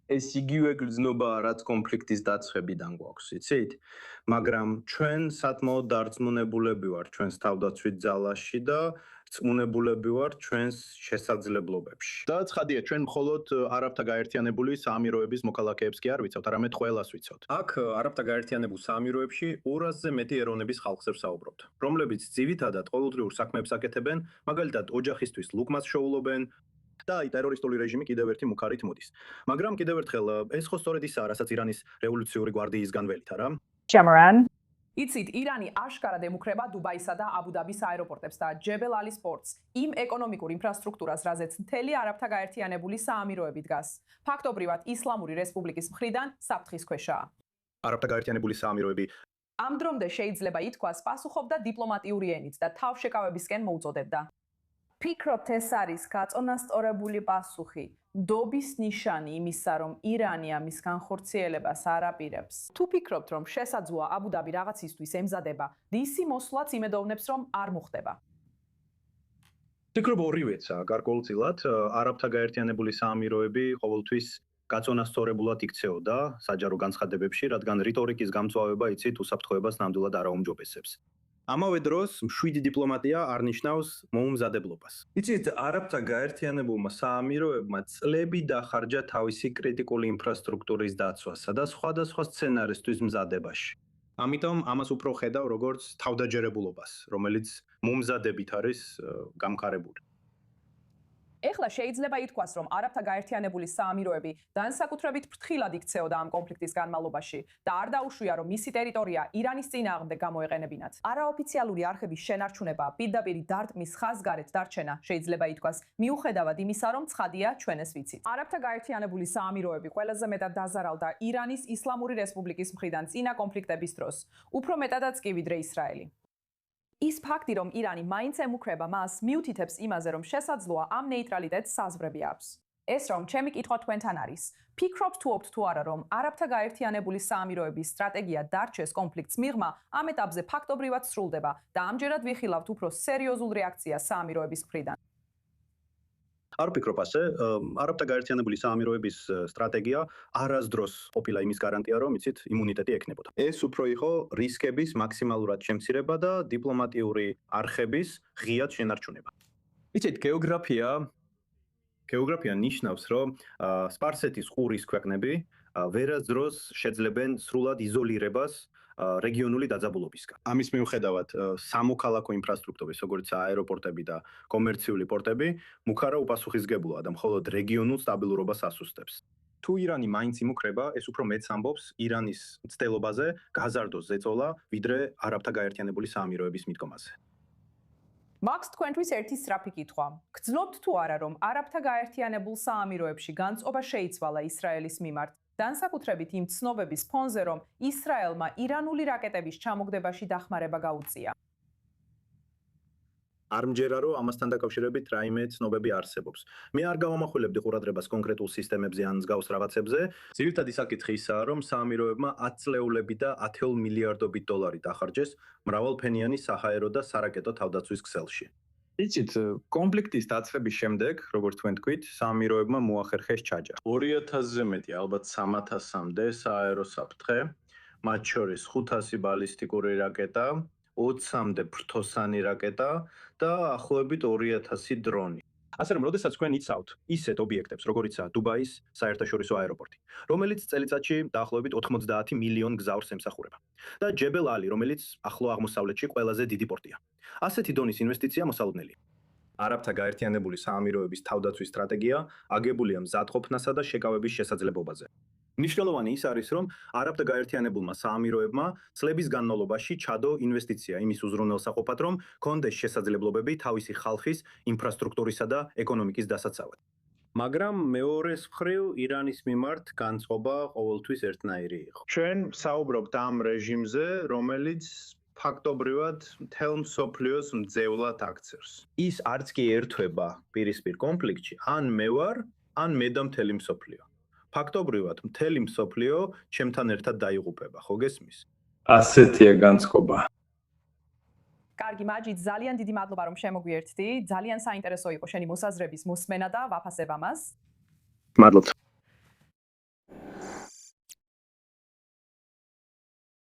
ეს იგივე გრძნობა რაც კონფლიქტის დაწყებიდან გვაქვს, იცით? მაგრამ ჩვენ სათმაოდ დარწმუნებულები ვართ ჩვენს თავდაცვით ძალაში და რწმუნებულები ვართ ჩვენს შესაძლებლობებში. და ცხადია, ჩვენ მხოლოდ არაბთა გაერთიანებული საამიროების მოქალაქეებს კი არ ვიცავთ, არამედ ყველას ვიცავთ. აქ არაბთა გაერთიანებულ საამიროებში 200-ზე მეტი ეროვნების ხალხს ვსაუბრობთ, რომლებიც ძირითადად ყოველდღიურ საქმეებს აკეთებენ, მაგალითად ოჯახისთვის ლუკმას შოულობენ და აი ტერორისტული რეჟიმი კიდევ ერთი მუქარით მოდის. მაგრამ კიდევ ერთხელ ეს ხო სწორედ ისაა, რასაც ირანის რევოლუციური გვარდიისგან ველით, არა? Jamaran. იცით, ირანი აშკარად ემუქრება დუბაისა და აბუ-დაბის აეროპორტებს და ჯებელ ალის პორტს, იმ ეკონომიკურ ინფრასტრუქტურას, რაზეც მთელი არაბთა გაერთიანებული საამიროები დგას. ფაქტობრივად, ისლამური რესპუბლიკის მხრიდან საფრთხის ქვეშაა. არაბთა გაერთიანებული საამიროები ამ დრომდე შეიძლება ითქვას, პასუხობდა დიპლომატიური ენით და თავშეკავებისკენ მოუწოდებდა. Ფიქრობთ, ეს არის გაწონასწორებული პასუხი, ნდობის ნიშანი იმისა, რომ ირანი ამის განხორციელებას არ აპირებს. თუ ფიქრობთ, რომ შესაძლოა აბუ-დაბი რაღაცისთვის ემზადება, დისი მოსვლაც იმედოვნებს, რომ არ მოხდება. ფიქრობ ორივეცა, გარკვეულწილად არაბთა გაერთიანებული საამიროები ყოველთვის გაწონასწორებულად იქცეოდა საჯარო განცხადებებში, რადგან რიტორიკის გამწვავება იცით უსაფრთხოებას ნამდვილად არ აუმჯობესებს. ამავე დროს მშვიდი დიპლომატია არ ნიშნავს მოუმზადებლობას. იცით, არაბთა გაერთიანებულმა საამიროებმა წლები დახარჯა თავისი კრიტიკული ინფრასტრუქტურის დაცვასა და სხვადასხვა სცენარისთვის მზადებაში. ამიტომ ამას უფრო ხედავ როგორც თავდაჯერებულობას, რომელიც მომზადებით არის გამქარებული. ეხლა შეიძლება ითქვას, რომ არაბთა გაერთიანებული საამიროები განსაკუთრებით ფრთხილად იქცეოდა ამ კონფლიქტის განმავლობაში და არ დაუშვია, რომ მისი ტერიტორია ირანის წინააღმდეგ გამოეყენებინათ. არაოფიციალური არხების შენარჩუნება, პირდაპირი დარტყმის ხაზგარეთ დარჩენა შეიძლება ითქვას, მიუხედავად იმისა, რომ ცხადია ჩვენ ეს ვიცით. არაბთა გაერთიანებული საამიროები ყველაზე მეტად დაზარალდა ირანის ისლამური რესპუბლიკის მხრიდან წინა კონფლიქტების დროს, უფრო მეტადაც კი ვიდრე ისრაელი. ის ფაქტი, რომ ირანი მაინც ემუქრება მას, მიუთითებს იმაზე, რომ შესაძლოა ამ ნეიტრალიტეტს საზღვრები აქვს. ეს რომ ჩემი კითხვა თქვენთან არის. ფიქრობთ თუ არა, რომ არაბთა გაერთიანებული საამიროების სტრატეგია დარჩეს კონფლიქტს მიღმა ამ ეტაპზე ფაქტობრივად სრულდება და ამჯერად ვიხილავთ უფრო სერიოზულ რეაქციას საამიროების მხრიდან. არ ვფიქრობ ასე, არაბთა გაერთიანებული საამიროების სტრატეგია არასდროს ყოფილა იმის გარანტია, რომ იცით, იმუნიტეტი ექნებოდა. ეს უფრო იყო რისკების მაქსიმალურად შემცირება და დიპლომატიური არხების ღიად შენარჩუნება. იცით, გეოგრაფია ნიშნავს, რომ სპარსეთის ყურის ქვეყნები ვერასდროს შეძლებენ სრულად იზოლირებას რეგიონული დაძაბულობისგან. ამის მიუხედავად, სამოქალაქო ინფრასტრუქტურის, როგორც აეროპორტები და კომერციული პორტები, მუქარა უპასუხისმგებელია და მხოლოდ რეგიონულ სტაბილურობას ასუსტებს. თუ ირანი მაინც იმუქრება, ეს უფრო მეც ამბობს ირანის მცდელობაზე გაზარდოს ზეწოლა, ვიდრე არაბთა გაერთიანებული საამიროების მიდგომაზე. მაქვს თქვენთვის ერთი სწრაფი კითხვა. გრძნობთ თუ არა, რომ არაბთა გაერთიანებულ საამიროებში განწყობა შეიცვალა ისრაელის მიმართ? განსაკუთრებით იმ ცნობების ფონზე, რომ ისრაელმა ირანული რაკეტების ჩამოგდებაში დახმარება გაუწია. არ მჯერა, რომ ამასთან დაკავშირებით რაიმე ცნობები არსებობს. მე არ გავამახვილებდი ყურადღებას კონკრეტულ სისტემებზე ან მსგავს რაღაცებზე. ძირითადი საკითხი ისაა, რომ საამიროებმა 10 წლეულები და 10 მილიარდობით დოლარი დახარჯეს მრავალფენიანი საჰაერო და სარაკეტო თავდაცვის ქსელში. იცით, კონფლიქტის დაწყების შემდეგ, როგორც თქვენ თქვით, საამიროებმა მოახერხეს ჩაჯა. 2000-ზე მეტი, ალბათ 3000-მდე სააერო საფრთხე, მათ შორის 500 ბალისტიკური რაკეტა, 20-მდე ფრთოსანი რაკეტა და ახლობით 2000 დრონი. ასე რომ, როდესაც თქვენ იცავთ ისეთ ობიექტებს, როგორიცაა დუბაის საერთაშორისო აეროპორტი, რომელიც წელიწადში დაახლოებით 90 მილიონ გზავრს ემსახურება, და ჯებელ ალი, რომელიც ახლო აღმოსავლეთში ყველაზე დიდი პორტია. ასეთი დონის ინვესტიცია მოსალოდნელია. არაბთა გაერთიანებული საამიროების თავდაცვის სტრატეგია აგებულია მზადყოფნასა და შეკავების შესაძლებლობაზე. მნიშვნელოვანი ის არის, რომ არაბთა გაერთიანებულმა საამიროებმა წლების განმავლობაში ჩადო ინვესტიცია იმის უზრუნველსაყოფად, რომ კონდეს შესაძლებლობები თავისი ხალხის ინფრასტრუქტურისა და ეკონომიკის დასაცავად. მაგრამ მეორეს მხრივ ირანის მიმართ განწყობა ყოველთვის ერთნაირი იყო. ჩვენ საუბრობთ ამ რეჟიმზე, რომელიც ფაქტობრივად მთელ მსოფლიოს მძევლად აქცევს. ის არც კი ერთვება პირისპირ კონფლიქტში, ან მე ვარ, ან მე და მთელი მსოფლიო. ფაქტობრივად მთელი მსოფლიო ჩემთან ერთად დაიღუპება, ხო გესმის? ასეთია განწყობა. კარგი, მაჯიდ, ძალიან დიდი მადლობა, რომ შემოგვიერთდი. ძალიან საინტერესო იყო შენი მოსაზრების მოსმენა და ვაფასებ ამას. მადლობთ.